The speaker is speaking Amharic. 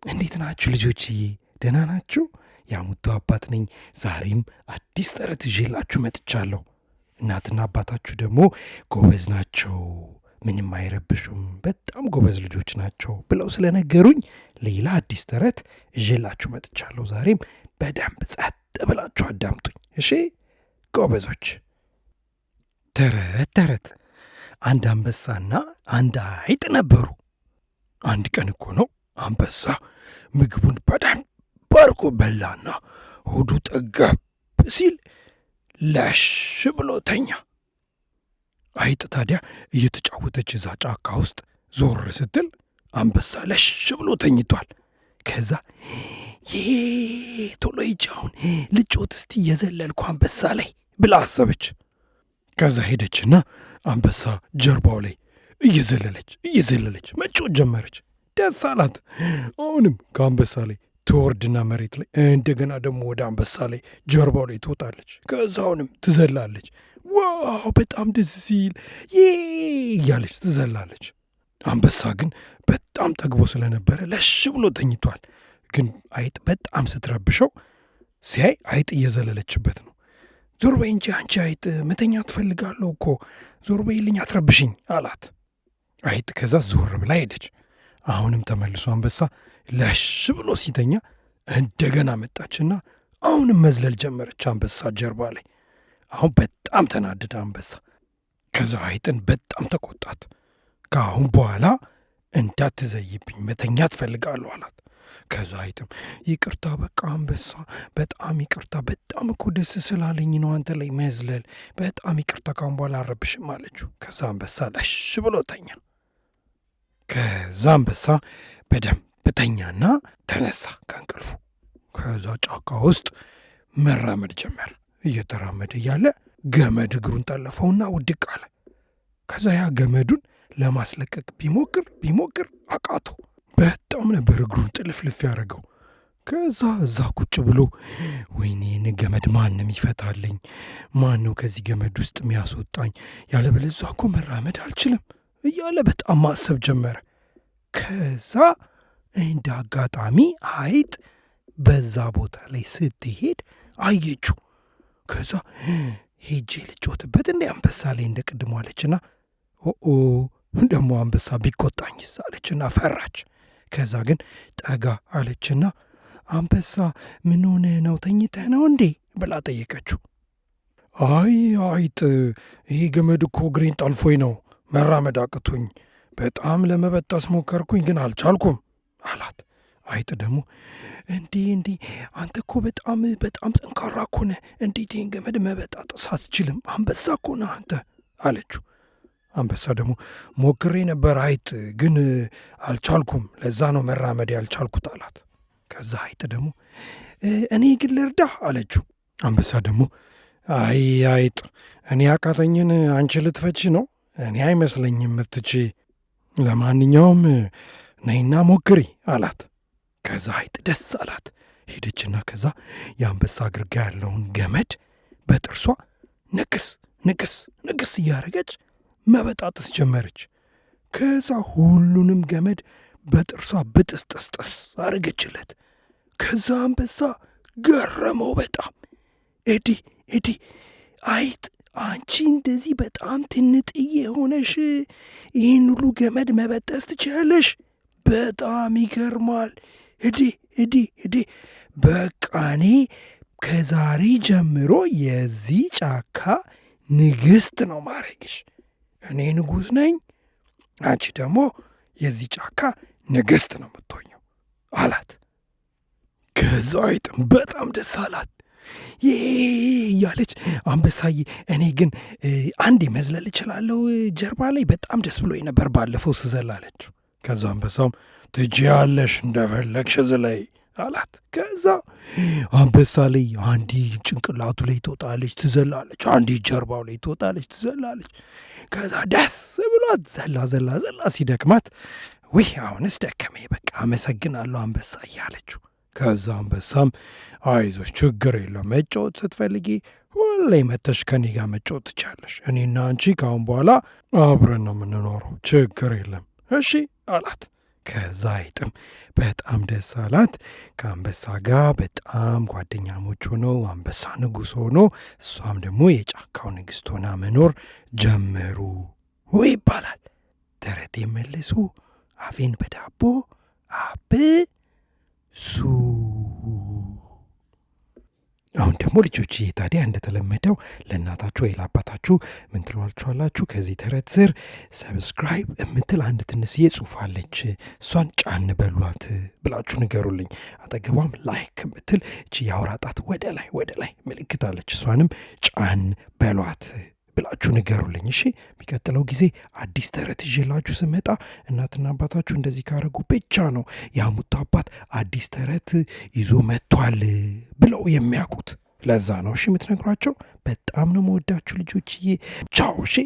እንዴት ናችሁ ልጆችዬ? ደህና ናችሁ? የአሙቱ አባት ነኝ። ዛሬም አዲስ ተረት ይዤላችሁ መጥቻለሁ። እናትና አባታችሁ ደግሞ ጎበዝ ናቸው፣ ምንም አይረብሹም፣ በጣም ጎበዝ ልጆች ናቸው ብለው ስለነገሩኝ ሌላ አዲስ ተረት ይዤላችሁ መጥቻለሁ። ዛሬም በደንብ ጸጥ ብላችሁ አዳምጡኝ እሺ ጎበዞች። ተረት አንድ አንበሳና አንድ አይጥ ነበሩ። አንድ ቀን እኮ ነው አንበሳ ምግቡን በደንብ አድርጎ በላና ሆዱ ጠገብ ሲል ለሽ ብሎ ተኛ። አይጥ ታዲያ እየተጫወተች እዛ ጫካ ውስጥ ዞር ስትል አንበሳ ለሽ ብሎ ተኝቷል። ከዛ ይሄ ቶሎ ሂጅ አሁን ልጮት እስቲ እየዘለልኩ አንበሳ ላይ ብላ አሰበች። ከዛ ሄደችና አንበሳ ጀርባው ላይ እየዘለለች መጮት ጀመረች። ደስ አላት። አሁንም ከአንበሳ ላይ ትወርድና መሬት ላይ እንደገና ደግሞ ወደ አንበሳ ላይ ጀርባው ላይ ትወጣለች። ከዛ አሁንም ትዘላለች። ዋው በጣም ደስ ሲል እያለች ትዘላለች። አንበሳ ግን በጣም ጠግቦ ስለነበረ ለሽ ብሎ ተኝቷል። ግን አይጥ በጣም ስትረብሸው ሲያይ አይጥ እየዘለለችበት ነው። ዞር በይ እንጂ አንቺ አይጥ መተኛ ትፈልጋለሁ እኮ ዞር በይልኝ አትረብሽኝ አላት። አይጥ ከዛ ዞር ብላ ሄደች። አሁንም ተመልሶ አንበሳ ለሽ ብሎ ሲተኛ እንደገና መጣችና አሁንም መዝለል ጀመረች አንበሳ ጀርባ ላይ። አሁን በጣም ተናደደ አንበሳ። ከዛ አይጥን በጣም ተቆጣት። ከአሁን በኋላ እንዳትዘይብኝ መተኛ ትፈልጋለሁ አላት። ከዛ አይጥም ይቅርታ በቃ አንበሳ በጣም ይቅርታ፣ በጣም እኮ ደስ ስላለኝ ነው አንተ ላይ መዝለል፣ በጣም ይቅርታ፣ ካሁን በኋላ አረብሽም አለችው። ከዛ አንበሳ ለሽ ብሎ ተኛ። ከዛ አንበሳ በደንብ ተኛና ተነሳ ከእንቅልፉ። ከዛ ጫካ ውስጥ መራመድ ጀመረ። እየተራመደ እያለ ገመድ እግሩን ጠለፈውና ውድቅ አለ። ከዛ ያ ገመዱን ለማስለቀቅ ቢሞክር አቃተው። በጣም ነበር እግሩን ጥልፍልፍ ያደረገው። ከዛ እዛ ቁጭ ብሎ ወይኔን ገመድ ማንም ይፈታልኝ? ማን ነው ከዚህ ገመድ ውስጥ የሚያስወጣኝ? ያለበለዚያ እኮ መራመድ አልችልም እያለ በጣም ማሰብ ጀመረ። ከዛ እንደ አጋጣሚ አይጥ በዛ ቦታ ላይ ስትሄድ አየችው። ከዛ ሄጄ ልጮትበት እንደ አንበሳ ላይ እንደ ቅድሞ አለችና ደግሞ አንበሳ ቢቆጣኝስ አለችና ፈራች። ከዛ ግን ጠጋ አለችና አንበሳ ምን ሆነ ነው ተኝተህ ነው እንዴ ብላ ጠየቀችው። አይ አይጥ ይሄ ገመድ እኮ እግሬን ጠልፎኝ ነው መራመድ አቅቶኝ በጣም ለመበጠስ ሞከርኩኝ ግን አልቻልኩም አላት። አይጥ ደግሞ እንዴ አንተ እኮ በጣም ጠንካራ እኮ ነህ፣ እንዴት ይህን ገመድ መበጣጠስ አትችልም? አንበሳ እኮ ነህ አንተ አለችው። አንበሳ ደግሞ ሞክሬ ነበር አይጥ ግን አልቻልኩም፣ ለዛ ነው መራመድ ያልቻልኩት አላት። ከዛ አይጥ ደግሞ እኔ ግን ልርዳህ አለችው። አንበሳ ደግሞ አይ አይጥ እኔ ያቃተኝን አንቺ ልትፈቺ ነው? እኔ አይመስለኝም ምትቺ፣ ለማንኛውም ነይና ሞክሪ አላት። ከዛ አይጥ ደስ አላት። ሄደችና ከዛ የአንበሳ ግርጋ ያለውን ገመድ በጥርሷ ንቅስ እያደረገች መበጣጠስ ጀመረች። ከዛ ሁሉንም ገመድ በጥርሷ ብጥስጥስጥስ አረገችለት። ከዛ አንበሳ ገረመው በጣም። ኤዲ አይጥ አንቺ እንደዚህ በጣም ትንጥዬ የሆነሽ ይህን ሁሉ ገመድ መበጠስ ትችላለሽ? በጣም ይገርማል። እዲ በቃ እኔ ከዛሬ ጀምሮ የዚህ ጫካ ንግሥት ነው ማረግሽ። እኔ ንጉሥ ነኝ፣ አንቺ ደግሞ የዚህ ጫካ ንግሥት ነው የምትሆኘው አላት። ከዛ አይጥም በጣም ደስ አላት። እያለች አንበሳዬ እኔ ግን አንዴ መዝለል እችላለሁ ጀርባ ላይ በጣም ደስ ብሎኝ ነበር ባለፈው ስዘል አለችው። ከዛ አንበሳም ትችያለሽ እንደፈለግሽ ዝለይ አላት። ከዛ አንበሳ ላይ አንዲ ጭንቅላቱ ላይ ትወጣለች ትዘላለች፣ አንዲ ጀርባው ላይ ትወጣለች ትዘላለች። ከዛ ደስ ብሏት ዘላ ሲደክማት ውይ አሁንስ ደከመኝ በቃ አመሰግናለሁ አንበሳ እያለችው። ከዛ አንበሳም አይዞሽ ችግር የለው መጫወት ስትፈልጊ ሁሌ መተሽ ከኔ ጋር መጫወት ትቻለሽ፣ እኔና አንቺ ካሁን በኋላ አብረን ነው የምንኖረው ችግር የለም እሺ አላት። ከዛ አይጥም በጣም ደስ አላት። ከአንበሳ ጋር በጣም ጓደኛሞች ሆነው አንበሳ ንጉሥ ሆኖ እሷም ደግሞ የጫካው ንግሥት ሆና መኖር ጀመሩ ይባላል። ተረት የመልሱ አፌን በዳቦ አብሱ። አሁን ደግሞ ልጆችዬ ታዲያ እንደተለመደው ለእናታችሁ ወይ ለአባታችሁ ምን ትሏችኋላችሁ? ከዚህ ተረት ስር ሰብስክራይብ የምትል አንድ ትንሽዬ ጽሑፍ አለች። እሷን ጫን በሏት ብላችሁ ንገሩልኝ። አጠገቧም ላይክ የምትል እቺ የአውራ ጣት ወደ ላይ ምልክት አለች። እሷንም ጫን በሏት ብላችሁ ንገሩልኝ። እሺ፣ የሚቀጥለው ጊዜ አዲስ ተረት ይዤላችሁ ስመጣ እናትና አባታችሁ እንደዚህ ካረጉ ብቻ ነው የአሙቱ አባት አዲስ ተረት ይዞ መጥቷል ብለው የሚያውቁት። ለዛ ነው እሺ የምትነግሯቸው። በጣም ነው መወዳችሁ ልጆችዬ። ቻው። እሺ